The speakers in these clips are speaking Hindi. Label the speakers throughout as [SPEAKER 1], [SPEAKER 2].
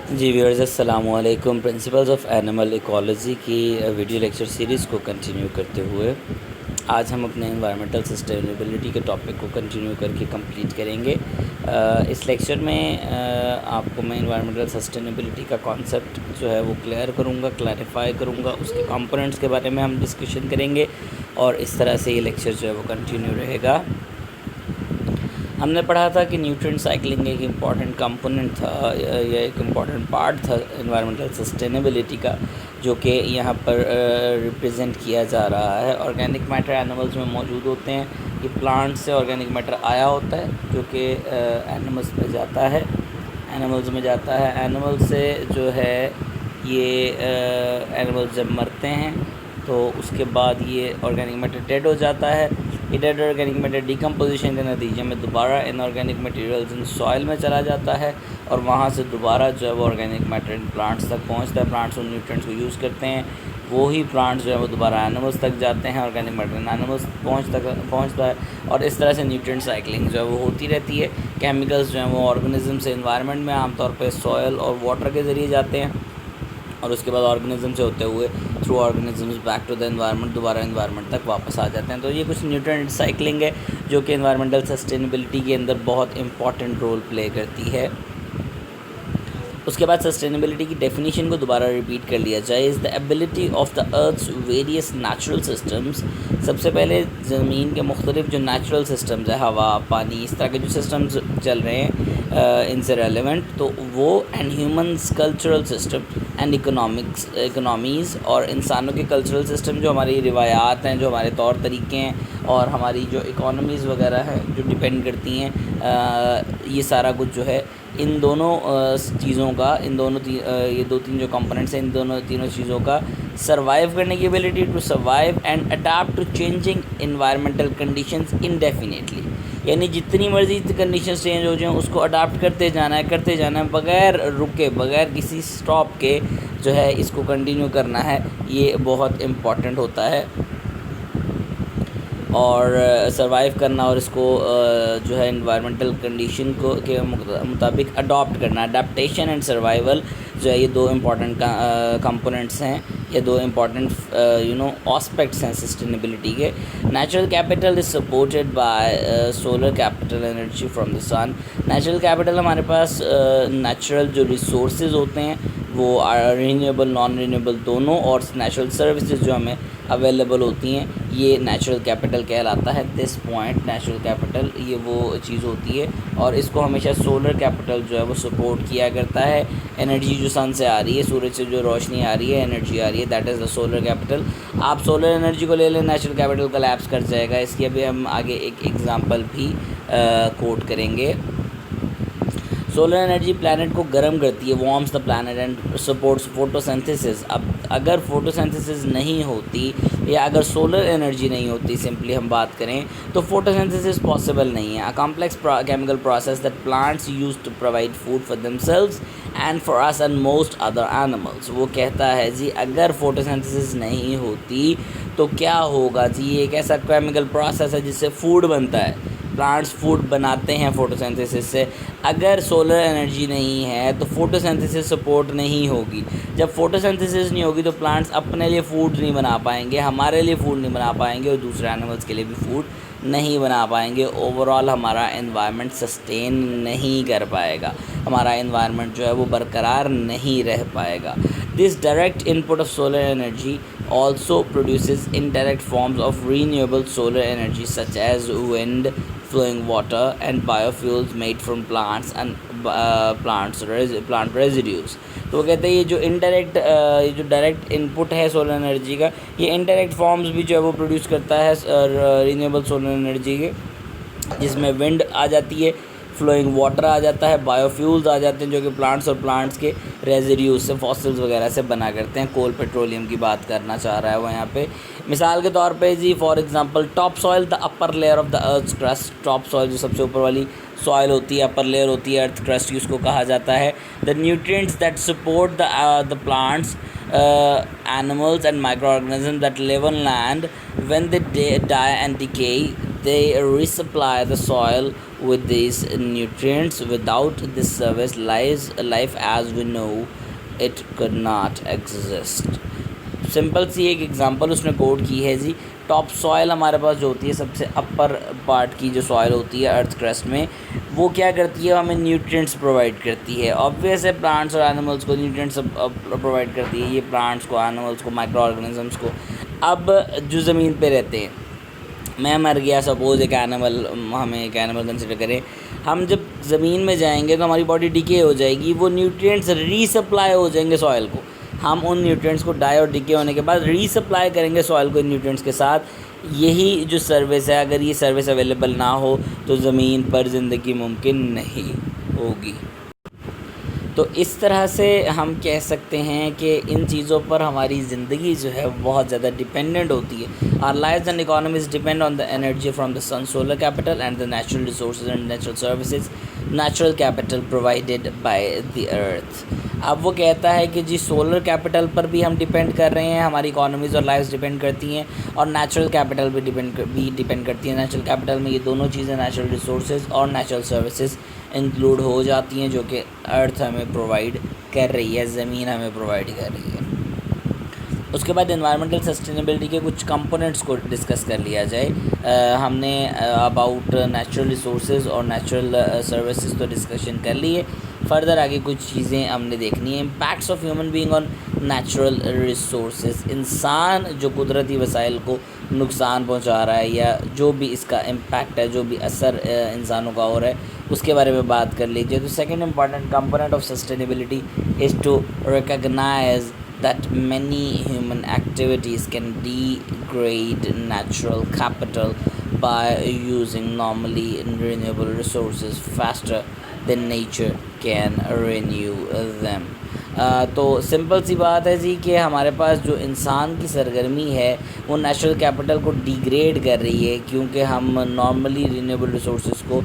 [SPEAKER 1] जी व्यूअर्स, अस्सलामु अलैकुम। प्रिंसिपल्स ऑफ एनिमल इकोलॉजी की वीडियो लेक्चर सीरीज़ को कंटिन्यू करते हुए आज हम अपने एनवायरमेंटल सस्टेनेबिलिटी के टॉपिक को कंटिन्यू करके कंप्लीट करेंगे। इस लेक्चर में आपको मैं एनवायरमेंटल सस्टेनेबिलिटी का कॉन्सेप्ट जो है वो क्लैरिफाई करूँगा, उसके कंपोनेंट्स के बारे में हम डिस्कशन करेंगे और इस तरह से ये लेक्चर जो है वो कंटिन्यू रहेगा। हमने पढ़ा था कि न्यूट्रिएंट साइकिलिंग एक इम्पॉर्टेंट कंपोनेंट था या एक इम्पॉर्टेंट पार्ट था एनवायरमेंटल सस्टेनेबिलिटी का, जो कि यहाँ पर रिप्रेजेंट किया जा रहा है। ऑर्गेनिक मैटर एनिमल्स में मौजूद होते हैं। ये प्लांट से ऑर्गेनिक मैटर आया होता है जो कि एनिमल्स में जाता है एनिमल से जो है ये एनिमल्स जब मरते हैं तो उसके बाद ये ऑर्गेनिक मैटर डेड हो जाता है। ये डेड ऑर्गेनिक मैटर डिकम्पोजिशन के नतीजे में दोबारा इनऑर्गेनिक मटेरियल्स इन सॉइल में चला जाता है और वहाँ से दोबारा जो है वो ऑर्गेनिक मैटर इन प्लांट्स तक पहुँचता है। प्लांट्स उन न्यूट्रिएंट्स को यूज़ करते हैं, वही प्लांट्स जो है वो दोबारा एनिमल्स तक जाते हैं, ऑर्गेनिक मैटर एनिमल्स पहुँचता है और इस तरह से न्यूट्रिएंट साइकिलिंग जो है वो होती रहती है। केमिकल्स जो हैं वो ऑर्गेनिज्म से एनवायरनमेंट में आमतौर पर सॉयल और वाटर के ज़रिए जाते हैं और उसके बाद ऑर्गेनिज्म से होते हुए through organisms back to the environment दोबारा एनवायरनमेंट तक वापस आ जाते हैं। तो ये कुछ न्यूट्रिएंट साइकिलिंग है जो कि एनवायरमेंटल सस्टेनेबिलिटी के अंदर बहुत इंपॉर्टेंट रोल प्ले करती है। उसके बाद सस्टेनेबिलिटी की डेफिनेशन को दोबारा रिपीट कर लिया जाए। Is the ability of the earth's various natural systems. सबसे पहले ज़मीन के मुख्तलिफ जो नेचुरल सिस्टम्स है, हवा, पानी, इस तरह के जो सिस्टम्स चल रहे हैं इनसे रेलेवेंट, तो वो and humans cultural system and economies और इंसानों के कल्चरल सिस्टम, जो हमारी रिवायात हैं, जो हमारे तौर तरीके हैं और हमारी जो इकोनॉमीज़ वगैरह हैं जो डिपेंड करती हैं, ये सारा कुछ जो है इन दोनों चीज़ों का ये दो तीन जो कंपोनेंट्स हैं, इन तीनों चीज़ों का सर्वाइव करने की ability to survive and adapt to changing environmental conditions indefinitely. यानी जितनी मर्ज़ी कंडीशंस चेंज हो जाएँ उसको अडाप्ट करते जाना है बग़ैर रुके, बग़ैर किसी स्टॉप के जो है इसको कंटिन्यू करना है। ये बहुत इम्पॉर्टेंट होता है और सर्वाइव करना और इसको जो है एनवायरमेंटल कंडीशन को के मुताबिक अडॉप्ट करना। अडेप्टेशन एंड सर्वाइवल जो है ये दो इम्पॉर्टेंट कंपोनेंट्स हैं, ये दो इम्पॉर्टेंट एस्पेक्ट्स हैं सस्टेनेबिलिटी के। Natural capital is supported by solar capital energy from the sun. Natural capital हमारे पास नेचुरल जो रिसोर्सेज होते हैं वो रीन्यूएबल नॉन रीन्यूएबल दोनों, और नेचुरल सर्विसेज जो हमें अवेलेबल होती हैं, ये नेचुरल कैपिटल कहलाता है। दिस पॉइंट नेचुरल कैपिटल ये वो चीज़ होती है और इसको हमेशा सोलर कैपिटल जो है वो सपोर्ट किया करता है। एनर्जी जो सन से आ रही है, सूरज से जो रोशनी आ रही है, एनर्जी आ रही है, that is the solar capital. आप सोलर एनर्जी को ले लें, नेचुरल कैपिटल कोलैप्स कर जाएगा। इसकी अभी हम आगे एक एग्ज़ाम्पल भी कोट करेंगे। सोलर एनर्जी प्लैनेट को गर्म करती है, warms the planet and supports photosynthesis. अब अगर फोटोसिंथेसिस नहीं होती या अगर सोलर एनर्जी नहीं होती, सिंपली हम बात करें, तो फोटोसिंथेसिस पॉसिबल नहीं है। A complex chemical process that plants use to provide food for themselves and for us and most other animals. वो कहता है जी अगर फोटोसिंथेसिस नहीं होती तो क्या होगा जी, एक ऐसा केमिकल प्रोसेस है जिससे फूड बनता है, प्लांट्स फूड बनाते हैं फोटोसिंथेसिस से। अगर सोलर एनर्जी नहीं है तो फोटोसिंथेसिस सपोर्ट नहीं होगी। जब फोटोसिंथेसिस नहीं होगी तो प्लांट्स अपने लिए फूड नहीं बना पाएंगे, हमारे लिए फूड नहीं बना पाएंगे और दूसरे एनिमल्स के लिए भी फूड नहीं बना पाएंगे। ओवरऑल हमारा एनवायरनमेंट सस्टेन नहीं कर पाएगा, हमारा एनवायरनमेंट जो है वो बरकरार नहीं रह पाएगा। This direct input of solar energy also produces indirect forms of renewable solar energy such as wind, flowing water and biofuels made from plants and plant residues। तो वो कहते हैं ये जो डायरेक्ट इनपुट है सोलर एनर्जी का, ये इनडायरेक्ट फॉर्म्स भी जो है वो प्रोड्यूस करता है रीन्यूएबल सोलर एनर्जी के, जिसमें विंड आ जाती है, फ्लोइंग वाटर आ जाता है, बायोफ्यूल्स आ जाते हैं जो कि प्लांट्स और प्लांट्स के रेजिड्यूज से, फॉसिल्स वगैरह से बना करते हैं। कोल पेट्रोलियम की बात करना चाह रहा है वो यहाँ पे। मिसाल के तौर पे जी for example top soil the upper layer of the earth crust. Top soil जो सबसे ऊपर वाली सॉइल होती है, अपर लेयर होती है, अर्थ क्रस्ट उसको कहा जाता है। The nutrients that support the plants animals and microorganisms that live on land, when they die and decay, they resupply the soil with these nutrients. Without this service, life as we know it could not exist. Simple सी एक एग्जांपल उसने कोट की है जी। टॉप सॉयल हमारे पास जो होती है, सबसे अपर पार्ट की जो सॉयल होती है अर्थ क्रस्ट में, वो क्या करती है, हमें न्यूट्रिएंट्स प्रोवाइड करती है। ऑब्वियस है प्लांट्स और एनिमल्स को न्यूट्रिएंट्स प्रोवाइड करती है, ये प्लांट्स को, एनिमल्स को, माइक्रो ऑर्गेनिजम्स को। अब जो ज़मीन पे रहते हैं, मैं मर गया, सपोज़ एक एनिमल, हमें एक एनिमल कंसिडर करें, हम जब ज़मीन में जाएंगे तो हमारी बॉडी डिके हो जाएगी, वो न्यूट्रिएंट्स रीसप्लाई हो जाएंगे सॉइल को। हम उन न्यूट्रिएंट्स को डाई और डिके होने के बाद रीसप्लाई करेंगे सॉइल को इन न्यूट्रिएंट्स के साथ। यही जो सर्विस है, अगर ये सर्विस अवेलेबल ना हो तो ज़मीन पर ज़िंदगी मुमकिन नहीं होगी। तो इस तरह से हम कह सकते हैं कि इन चीज़ों पर हमारी ज़िंदगी जो है बहुत ज़्यादा डिपेंडेंट होती है। Our lives and economies depend on the energy from the sun, solar capital and the natural resources and natural services, natural capital provided by the earth. अब वो कहता है कि जी सोलर कैपिटल पर भी हम डिपेंड कर रहे हैं, हमारी इकोनॉमीज़ और लाइव्स डिपेंड करती हैं, और नेचुरल कैपिटल भी डिपेंड करती है। नेचुरल कैपिटल में ये दोनों चीज़ें, नेचुरल रिसोर्सेज और नेचुरल सर्विसेज इंक्लूड हो जाती हैं, जो कि अर्थ हमें प्रोवाइड कर रही है, ज़मीन हमें प्रोवाइड कर रही है। उसके बाद एनवायरमेंटल सस्टेनेबिलिटी के कुछ कंपोनेंट्स को डिस्कस कर लिया जाए। हमने अबाउट नेचुरल रिसोर्सेज और नेचुरल सर्विसेज तो डिस्कशन कर लिए। फर्दर आगे कुछ चीज़ें हमने देखनी है। Impacts of human being on natural resources, इंसान जो कुदरती वसाइल को नुकसान पहुंचा रहा है या जो भी इसका इम्पैक्ट है, जो भी असर इंसानों का हो रहा है, उसके बारे में बात कर लीजिए। तो second important component of sustainability is to recognize that many human activities can degrade natural capital by using normally renewable resources faster than nature can renew them। तो सिंपल सी बात है जी कि हमारे पास जो इंसान की सरगर्मी है वो नेचुरल कैपिटल को डिग्रेड कर रही है, क्योंकि हम नॉर्मली रिन्यूएबल रिसोर्सेज को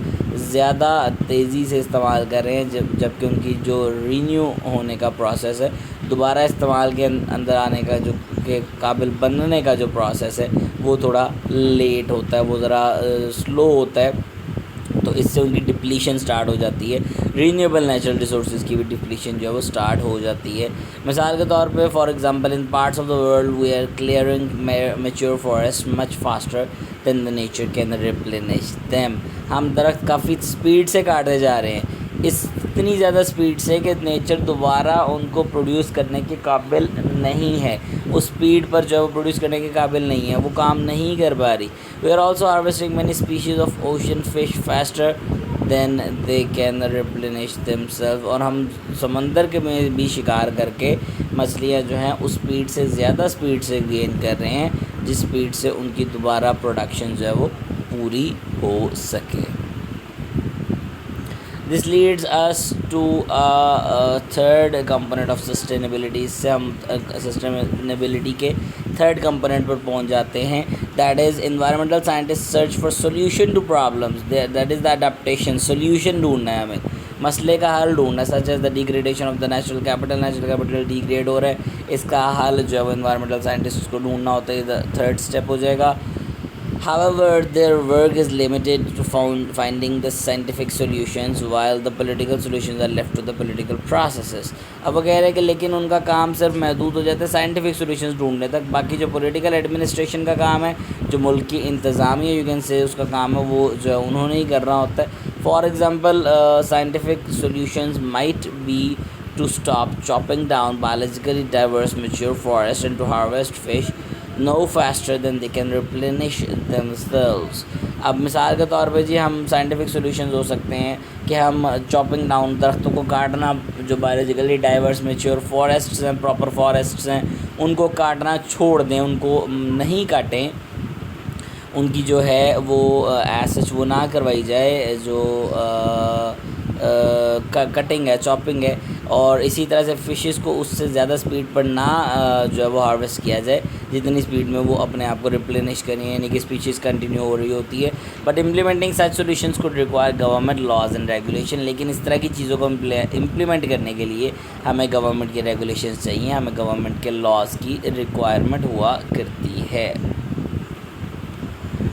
[SPEAKER 1] ज़्यादा तेज़ी से इस्तेमाल कर रहे हैं, जबकि उनकी जो रीन्यू होने का प्रोसेस है, दोबारा इस्तेमाल के अंदर आने का जो के काबिल बनने का जो प्रोसेस है वो थोड़ा लेट होता है, वो ज़रा स्लो होता है। तो इससे उनकी डिप्लीशन स्टार्ट हो जाती है, रीन्यूएबल नेचुरल रिसोर्सेज की भी डिप्लीशन जो है वो स्टार्ट हो जाती है। मिसाल के तौर पे for example in parts of the world we are clearing mature forest much faster than the nature can replenish them. हम दरख्त काफ़ी स्पीड से काटते जा रहे हैं, इतनी ज़्यादा स्पीड से कि नेचर दोबारा उनको प्रोड्यूस करने के काबिल नहीं है, उस स्पीड पर जो है वो प्रोड्यूस करने के काबिल नहीं है, वो काम नहीं कर पा रही। We are also harvesting many species of ocean fish faster than they can replenish themself. और हम समंदर के में भी शिकार करके मछलियाँ जो हैं उस स्पीड से ज़्यादा स्पीड से गेन कर रहे हैं, जिस स्पीड से उनकी दोबारा प्रोडक्शन जो है वो पूरी हो सके। This leads us to third component of sustainability. इससे हम सस्टेनेबिलिटी के थर्ड कंपोनेंट पर पहुंच जाते हैं, that is environmental scientist search for solution to problems, that is the adaptation. Solution ढूंढना है हमें, मसले का हल ढूंढना है, such as the degradation of the natural capital degrade हो रहा है, इसका हल जो है वो एनवायरमेंटल साइंटिस्ट को ढूंढना होता है, द थर्ड स्टेप हो जाएगा। However, their work is limited to finding the scientific solutions, while the political solutions are left to the political processes। अब वो कह रहे हैं कि लेकिन उनका काम सिर्फ महदूद हो जाता है साइंटिफिक सॉल्यूशंस ढूंढने तक, बाकी जो पॉलिटिकल एडमिनिस्ट्रेशन का काम है, जो मुल्क की इंतज़ामिया यू कैन से उसका काम है, वो जो है उन्होंने ही करना होता है। For example scientific solutions might be to stop chopping down biologically diverse mature forests and to harvest fish no faster than they can replenish themselves। अब मिसाल के तौर पे जी हम साइंटिफिक सॉल्यूशंस हो सकते हैं कि हम चॉपिंग डाउन, दरख्तों को काटना, जो बायोलॉजिकली डाइवर्स मेच्योर फॉरेस्ट्स हैं, प्रॉपर फॉरेस्ट्स हैं, उनको काटना छोड़ दें, उनको नहीं काटें, उनकी जो है वो सच वो ना करवाई जाए, जो कटिंग है, चॉपिंग है, और इसी तरह से फ़िशेस को उससे ज़्यादा स्पीड पर ना जो है वो हार्वेस्ट किया जाए जितनी स्पीड में वो अपने आप को रिप्लेनिश करें, यानी कि स्पीशीज़ कंटिन्यू हो रही होती है। But implementing such solutions could require government laws and regulation. लेकिन इस तरह की चीज़ों को इम्प्लीमेंट करने के लिए हमें गवर्नमेंट के रेगुलेशंस चाहिए, हमें गवर्नमेंट के लॉज की रिक्वायरमेंट हुआ करती है।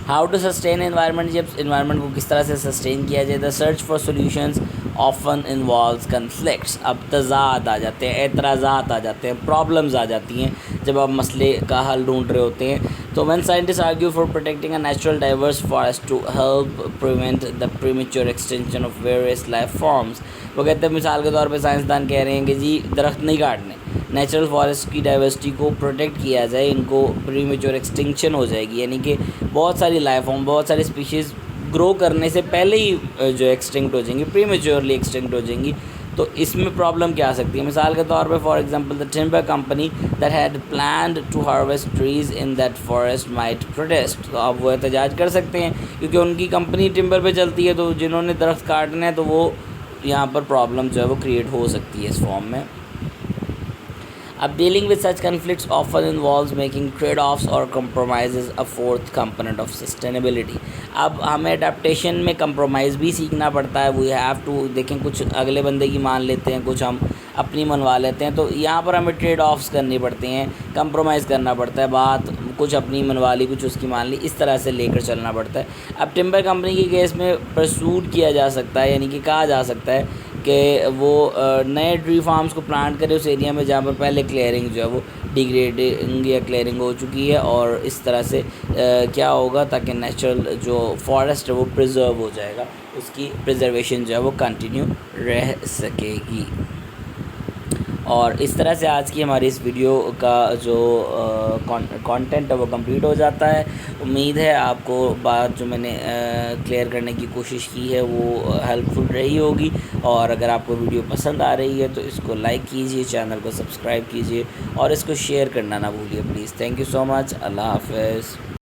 [SPEAKER 1] हाउ टू सस्टेन एनवायरनमेंट, जब इन्वायरमेंट को किस तरह से सस्टेन किया जाए। The search for solutions often involves conflicts, अब तज़ाद आ जाते हैं, एतराज़ात आ जाते हैं, प्रॉब्लम्स आ जाती हैं जब आप मसले का हल ढूंढ रहे होते हैं। तो when scientist argue for protecting a natural diverse forest to help prevent the premature extension of various life forms, वो कहते हैं मिसाल के तौर पे साइंसदान कह रहे हैं कि जी दरख्त नहीं काटने, नेचुरल फॉरेस्ट की डाइवर्सिटी को प्रोटेक्ट किया जाए, इनको प्रीमेच्योर एक्सटिंक्शन हो जाएगी, यानी कि बहुत सारी लाइफ फॉर्म, बहुत सारी स्पीशीज़ ग्रो करने से पहले ही जो एक्सटिंक्ट हो जाएंगी, प्रीमेच्योरली एक्सटिंक्ट हो जाएंगी। तो इसमें प्रॉब्लम क्या आ सकती है। मिसाल के तौर पे for example the timber company that had planned to harvest trees in that forest might protest, तो आप वो एहतजाज कर सकते हैं क्योंकि उनकी कंपनी टिम्बर पे चलती है, तो जिन्होंने दरख्त काटने हैं तो वो यहाँ पर प्रॉब्लम जो है वो क्रिएट हो सकती है इस फॉर्म में। अब dealing with such conflicts often involves making trade offs और compromises a fourth component of sustainability. अब हमें अडेप्टेशन में कंप्रोमाइज़ भी सीखना पड़ता है। वी हैव टू, देखें कुछ अगले बंदे की मान लेते हैं, कुछ हम अपनी मनवा लेते हैं, तो यहाँ पर हमें ट्रेड ऑफ्स करनी पड़ते हैं, कंप्रोमाइज़ करना पड़ता है, बात कुछ अपनी मनवा ली, कुछ उसकी मान ली, इस तरह से लेकर चलना पड़ता है। अब टिम्बर कंपनी के केस में परसूड किया जा सकता है, यानी कि कहा जा सकता है कि वो नए ट्री फार्म्स को प्लांट करे उस एरिया में जहाँ पर पहले क्लियरिंग जो है वो डिग्रेडिंग या क्लियरिंग हो चुकी है, और इस तरह से क्या होगा ताकि नेचुरल जो फॉरेस्ट है वो प्रिजर्व हो जाएगा, उसकी प्रिजर्वेशन जो है वो कंटिन्यू रह सकेगी। और इस तरह से आज की हमारी इस वीडियो का जो कंटेंट है वो कंप्लीट हो जाता है। उम्मीद है आपको बात जो मैंने क्लियर करने की कोशिश की है वो हेल्पफुल रही होगी, और अगर आपको वीडियो पसंद आ रही है तो इसको लाइक कीजिए, चैनल को सब्सक्राइब कीजिए और इसको शेयर करना ना भूलिए please. Thank you so much. अल्लाह हाफ़िज़।